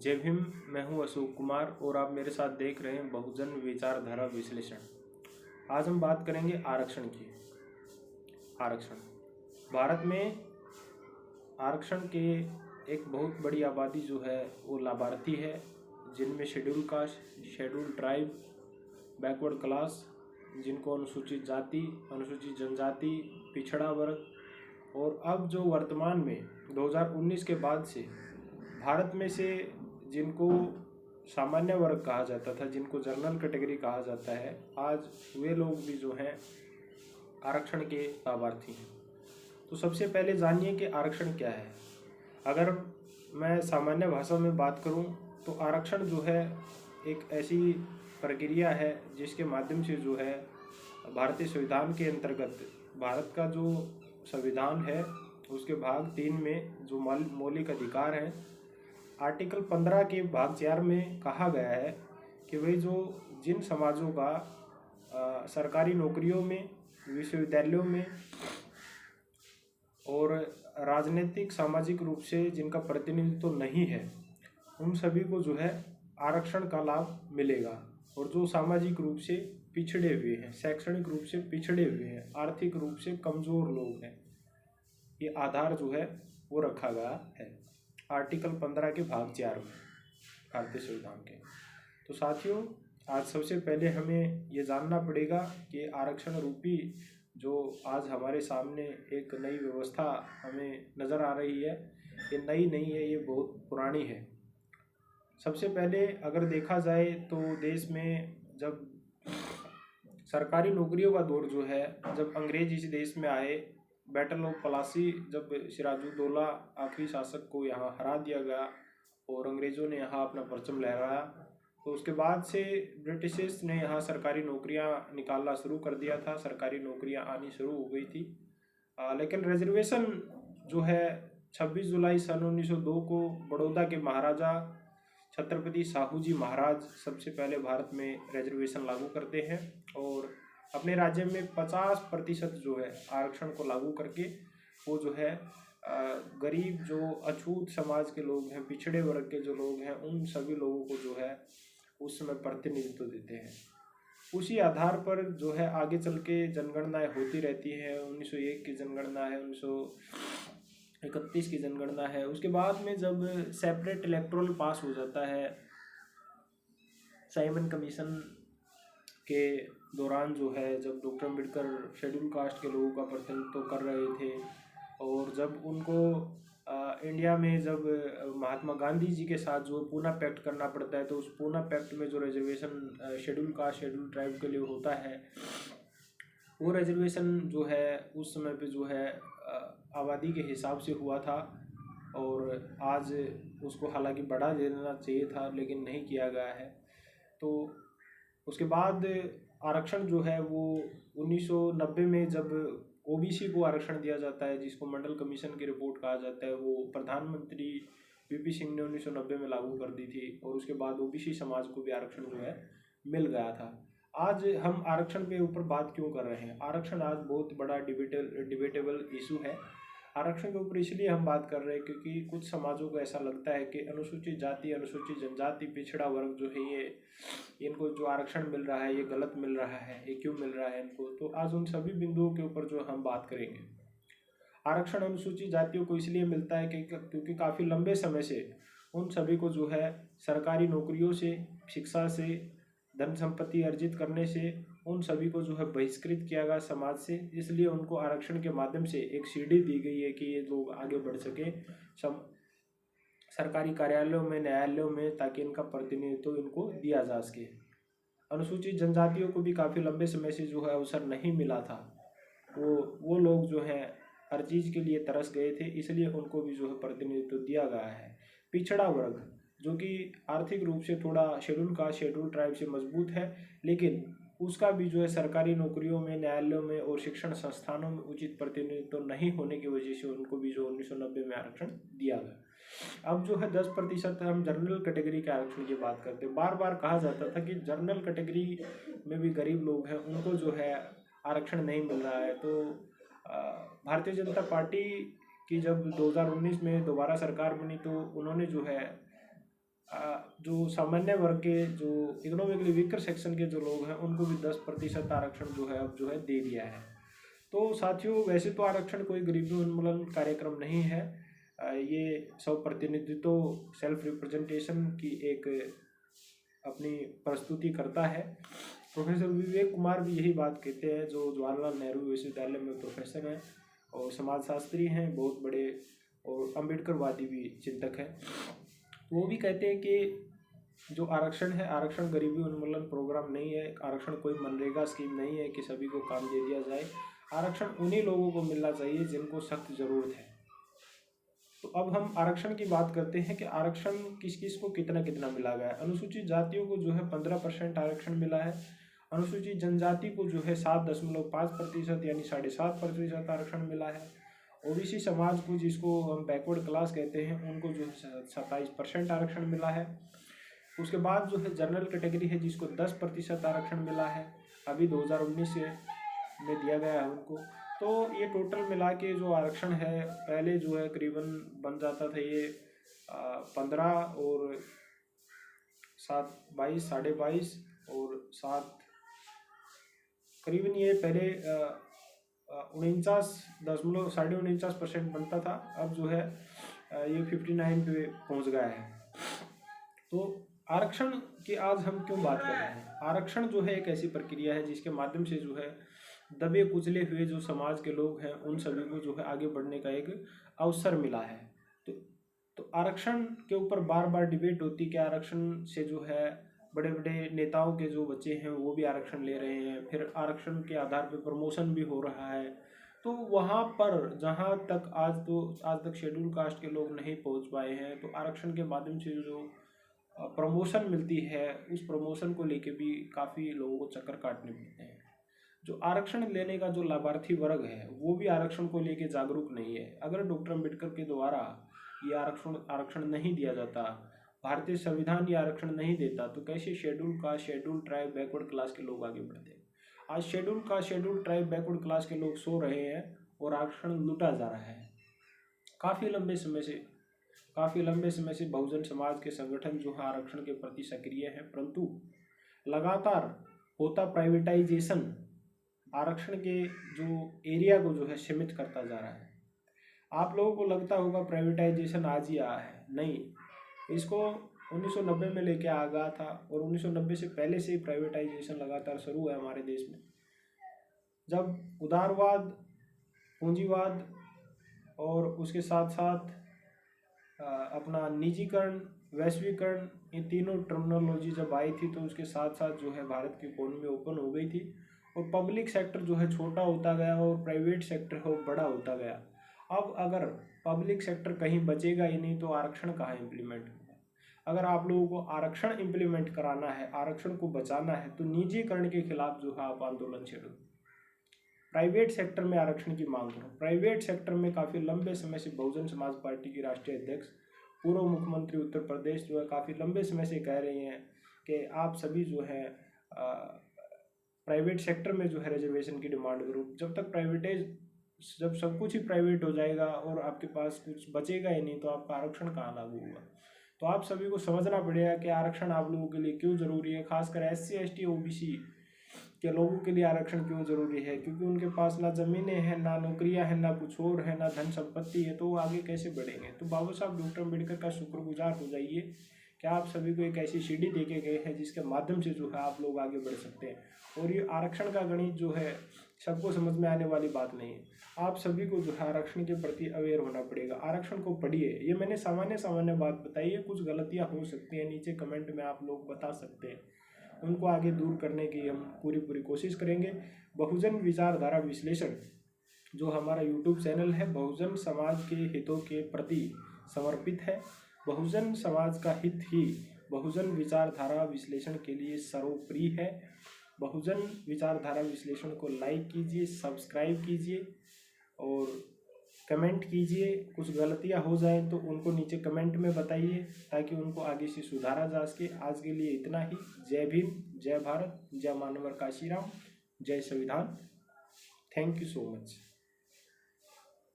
जय भीम। मैं हूं अशोक कुमार और आप मेरे साथ देख रहे हैं बहुजन विचारधारा विश्लेषण। आज हम बात करेंगे आरक्षण की। आरक्षण भारत में आरक्षण के एक बहुत बड़ी आबादी जो है वो लाभार्थी है, जिनमें schedule caste, schedule tribe, backward class, जिनको अनुसूचित जाति, अनुसूचित जनजाति, पिछड़ा वर्ग और अब जो वर्तमान में 2019 के बाद से भारत में से जिनको सामान्य वर्ग कहा जाता था, जिनको जनरल कैटेगरी कहा जाता है, आज वे लोग भी जो हैं आरक्षण के लाभार्थी हैं। तो सबसे पहले जानिए कि आरक्षण क्या है। अगर मैं सामान्य भाषा में बात करूं तो आरक्षण जो है एक ऐसी प्रक्रिया है जिसके माध्यम से जो है भारतीय संविधान के अंतर्गत भारत का जो संविधान है उसके भाग 3 में जो मौलिक अधिकार हैं, आर्टिकल 15 के भाग 4 में कहा गया है कि वही जो जिन समाजों का सरकारी नौकरियों में, विश्वविद्यालयों में और राजनीतिक सामाजिक रूप से जिनका प्रतिनिधित्व तो नहीं है, उन सभी को जो है आरक्षण का लाभ मिलेगा। और जो सामाजिक रूप से पिछड़े हुए हैं, शैक्षणिक रूप से पिछड़े हुए हैं, आर्थिक रूप से कमज़ोर लोग हैं, ये आधार जो है वो रखा गया है आर्टिकल 15 के भाग 4 में भारतीय संविधान के। तो साथियों, आज सबसे पहले हमें ये जानना पड़ेगा कि आरक्षण रूपी जो आज हमारे सामने एक नई व्यवस्था हमें नज़र आ रही है, ये नई नहीं है, ये बहुत पुरानी है। सबसे पहले अगर देखा जाए तो देश में जब सरकारी नौकरियों का दौर जो है, जब अंग्रेज इस देश में आए, बैटल ऑफ प्लासी, जब सिराजुद्दौला आखिरी शासक को यहाँ हरा दिया गया और अंग्रेज़ों ने यहाँ अपना परचम लहराया, तो उसके बाद से ब्रिटिशर्स ने यहाँ सरकारी नौकरियाँ निकालना शुरू कर दिया था, सरकारी नौकरियाँ आनी शुरू हो गई थी। लेकिन रिजर्वेशन जो है 26 जुलाई सन 1902 को बड़ौदा के महाराजा छत्रपति साहू जी महाराज सबसे पहले भारत में रिजर्वेशन लागू करते हैं और अपने राज्य में 50% जो है आरक्षण को लागू करके वो जो है गरीब, जो अछूत समाज के लोग हैं, पिछड़े वर्ग के जो लोग हैं, उन सभी लोगों को जो है उस समय प्रतिनिधित्व देते हैं। उसी आधार पर जो है आगे चल के जनगणनाएँ होती रहती हैं। 1901 की जनगणना है, 1931 की जनगणना है। उसके बाद में जब सेपरेट इलेक्टोरल पास हो जाता है, साइमन कमीशन के दौरान जो है, जब डॉक्टर अम्बेडकर शेड्यूल कास्ट के लोगों का प्रतिनिधित्व कर रहे थे और जब उनको इंडिया में जब महात्मा गांधी जी के साथ जो पूना पैक्ट करना पड़ता है, तो उस पूना पैक्ट में जो reservation schedule caste, schedule tribe के लिए होता है, वो रिजर्वेशन जो है उस समय पे जो है आबादी के हिसाब से हुआ था और आज उसको हालांकि बढ़ा देना चाहिए था लेकिन नहीं किया गया है। तो उसके बाद आरक्षण जो है वो 1990 में जब ओबीसी को आरक्षण दिया जाता है, जिसको मंडल कमीशन की रिपोर्ट कहा जाता है, वो प्रधानमंत्री वीपी सिंह ने 1990 में लागू कर दी थी और उसके बाद ओबीसी समाज को भी आरक्षण जो है मिल गया था। आज हम आरक्षण के ऊपर बात क्यों कर रहे हैं? आरक्षण आज बहुत बड़ा डिबेटेबल इशू है। आरक्षण के ऊपर इसलिए हम बात कर रहे हैं क्योंकि कुछ समाजों को ऐसा लगता है कि अनुसूचित जाति, अनुसूचित जनजाति, पिछड़ा वर्ग जो है, ये इनको जो आरक्षण मिल रहा है ये गलत मिल रहा है, ये क्यों मिल रहा है इनको। तो आज उन सभी बिंदुओं के ऊपर जो हम बात करेंगे। आरक्षण अनुसूचित जातियों को इसलिए मिलता है क्योंकि काफ़ी लंबे समय से उन सभी को जो है सरकारी नौकरियों से, शिक्षा से, धन संपत्ति अर्जित करने से उन सभी को जो है बहिष्कृत किया गया समाज से। इसलिए उनको आरक्षण के माध्यम से एक सीढ़ी दी गई है कि ये लोग आगे बढ़ सके सरकारी कार्यालयों में, न्यायालयों में, ताकि इनका प्रतिनिधित्व इनको दिया जा सके। अनुसूचित जनजातियों को भी काफ़ी लंबे समय से जो है अवसर नहीं मिला था। वो लोग जो हैं हर चीज़ के लिए तरस गए थे, इसलिए उनको भी जो है प्रतिनिधित्व दिया गया है। पिछड़ा वर्ग जो कि आर्थिक रूप से थोड़ा शेड्यूल कास्ट, शेड्यूल ट्राइब से मजबूत है, लेकिन उसका भी जो है सरकारी नौकरियों में, न्यायालयों में और शिक्षण संस्थानों में उचित प्रतिनिधित्व नहीं होने की वजह से उनको भी जो 1990 में आरक्षण दिया गया। अब जो है 10% हम जनरल कैटेगरी के आरक्षण की बात करते हैं। बार बार कहा जाता था कि जनरल कैटेगरी में भी गरीब लोग हैं, उनको जो है आरक्षण नहीं मिल रहा है। तो भारतीय जनता पार्टी की जब 2019 में दोबारा सरकार बनी तो उन्होंने जो है जो सामान्य वर्ग के, जो इकोनॉमिकली वीकर सेक्शन के जो लोग हैं, उनको भी 10% आरक्षण जो है अब जो है दे दिया है। तो साथियों, वैसे तो आरक्षण कोई गरीबी उन्मूलन कार्यक्रम नहीं है, ये सब प्रतिनिधित्व, सेल्फ रिप्रेजेंटेशन की एक अपनी प्रस्तुति करता है। प्रोफेसर विवेक कुमार भी यही बात कहते हैं, जो जवाहरलाल नेहरू विश्वविद्यालय में प्रोफेसर हैं और समाजशास्त्री हैं, बहुत बड़े, और अम्बेडकरवादी भी चिंतक हैं। वो भी कहते हैं कि जो आरक्षण है, आरक्षण गरीबी उन्मूलन प्रोग्राम नहीं है, आरक्षण कोई मनरेगा स्कीम नहीं है कि सभी को काम दे दिया जाए। आरक्षण उन्हीं लोगों को मिलना चाहिए जिनको सख्त ज़रूरत है। तो अब हम आरक्षण की बात करते हैं कि आरक्षण किस किस को कितना कितना मिला गया है। अनुसूचित जातियों को जो है 15% आरक्षण मिला है। अनुसूचित जनजाति को जो है 7.5% यानी 7.5% आरक्षण मिला है। ओबीसी समाज को, जिसको हम बैकवर्ड क्लास कहते हैं, उनको जो है 27% आरक्षण मिला है। उसके बाद जो है जनरल कैटेगरी है, जिसको 10% आरक्षण मिला है, अभी 2019 में दिया गया है उनको। तो ये टोटल मिला के जो आरक्षण है, पहले जो है करीबन बन जाता था ये 15 और 7 22 22.5 और 7 करीबन, ये पहले 49.49% बनता था। अब जो है ये 59 पे पहुंच गया है। तो आरक्षण की आज हम क्यों बात कर रहे हैं? आरक्षण जो है एक ऐसी प्रक्रिया है जिसके माध्यम से जो है दबे कुचले हुए जो समाज के लोग हैं, उन सभी को जो है आगे बढ़ने का एक अवसर मिला है। तो आरक्षण के ऊपर बार बार डिबेट होती कि आरक्षण से जो है बड़े बड़े नेताओं के जो बच्चे हैं वो भी आरक्षण ले रहे हैं, फिर आरक्षण के आधार पर प्रमोशन भी हो रहा है। तो वहाँ पर जहाँ तक आज तक शेड्यूल कास्ट के लोग नहीं पहुँच पाए हैं, तो आरक्षण के माध्यम से जो प्रमोशन मिलती है, उस प्रमोशन को लेके भी काफ़ी लोगों को चक्कर काटने पड़ते हैं। जो आरक्षण लेने का जो लाभार्थी वर्ग है, वो भी आरक्षण को लेके जागरूक नहीं है। अगर डॉक्टर अम्बेडकर के द्वारा ये आरक्षण नहीं दिया जाता, भारतीय संविधान ये आरक्षण नहीं देता, तो कैसे schedule caste, schedule tribe, backward class के लोग आगे बढ़ते? आज schedule caste, schedule tribe, backward class के लोग सो रहे हैं और आरक्षण लूटा जा रहा है। काफ़ी लंबे समय से बहुजन समाज के संगठन जो है आरक्षण के प्रति सक्रिय हैं, परंतु लगातार होता प्राइवेटाइजेशन आरक्षण के जो एरिया को जो है सीमित करता जा रहा है। आप लोगों को लगता होगा प्राइवेटाइजेशन आज ही आया है, नहीं, इसको 1990 में लेके आ गया था, और 1990 से पहले से ही प्राइवेटाइजेशन लगातार शुरू है हमारे देश में। जब उदारवाद, पूंजीवाद और उसके साथ साथ अपना निजीकरण, वैश्वीकरण, ये तीनों टर्मिनोलॉजी जब आई थी, तो उसके साथ साथ जो है भारत की इकोनॉमी ओपन हो गई थी और पब्लिक सेक्टर जो है छोटा होता गया और प्राइवेट सेक्टर है वो बड़ा होता गया। अब अगर पब्लिक सेक्टर कहीं बचेगा ही नहीं, तो आरक्षण कहाँ इम्प्लीमेंट होगा? अगर आप लोगों को आरक्षण इम्प्लीमेंट कराना है, आरक्षण को बचाना है, तो निजीकरण के खिलाफ जो है आप आंदोलन छेड़ो, प्राइवेट सेक्टर में आरक्षण की मांग करो। प्राइवेट सेक्टर में काफ़ी लंबे समय से बहुजन समाज पार्टी की राष्ट्रीय अध्यक्ष, पूर्व मुख्यमंत्री उत्तर प्रदेश जो है काफ़ी लंबे समय से कह रही हैं कि आप सभी जो है प्राइवेट सेक्टर में जो है रिजर्वेशन की डिमांड करो। जब सब कुछ ही प्राइवेट हो जाएगा और आपके पास कुछ बचेगा ही नहीं, तो आपका आरक्षण कहाँ लागू होगा? तो आप सभी को समझना पड़ेगा कि आरक्षण आप लोगों के लिए क्यों ज़रूरी है, खासकर SC ST OBC के लोगों के लिए आरक्षण क्यों जरूरी है? क्योंकि उनके पास ना जमीनें हैं, ना नौकरियां हैं, ना कुछ और है, ना धन संपत्ति है, तो वो आगे कैसे बढ़ेंगे? तो बाबा साहब डॉक्टर अम्बेडकर का शुक्रगुजार हो जाइए कि आप सभी को एक ऐसी सीढ़ी दे के गए हैं जिसके माध्यम से जो है आप लोग आगे बढ़ सकते हैं। और ये आरक्षण का गणित जो है सबको समझ में आने वाली बात नहीं है। आप सभी को जो है आरक्षण के प्रति अवेयर होना पड़ेगा। आरक्षण को पढ़िए। ये मैंने सामान्य बात बताई है, कुछ गलतियाँ हो सकती हैं, नीचे कमेंट में आप लोग बता सकते हैं, उनको आगे दूर करने की हम पूरी कोशिश करेंगे। बहुजन विचारधारा विश्लेषण जो हमारा YouTube चैनल है, बहुजन समाज के हितों के प्रति समर्पित है। बहुजन समाज का हित ही बहुजन विचारधारा विश्लेषण के लिए सर्वोपरि है। बहुजन विचारधारा विश्लेषण को लाइक कीजिए, सब्सक्राइब कीजिए और कमेंट कीजिए। कुछ गलतियां हो जाएं तो उनको नीचे कमेंट में बताइए ताकि उनको आगे से सुधारा जा सके। आज के लिए इतना ही। जय भीम, जय भारत, जय मानवर काशीराम, जय संविधान। Thank you so much.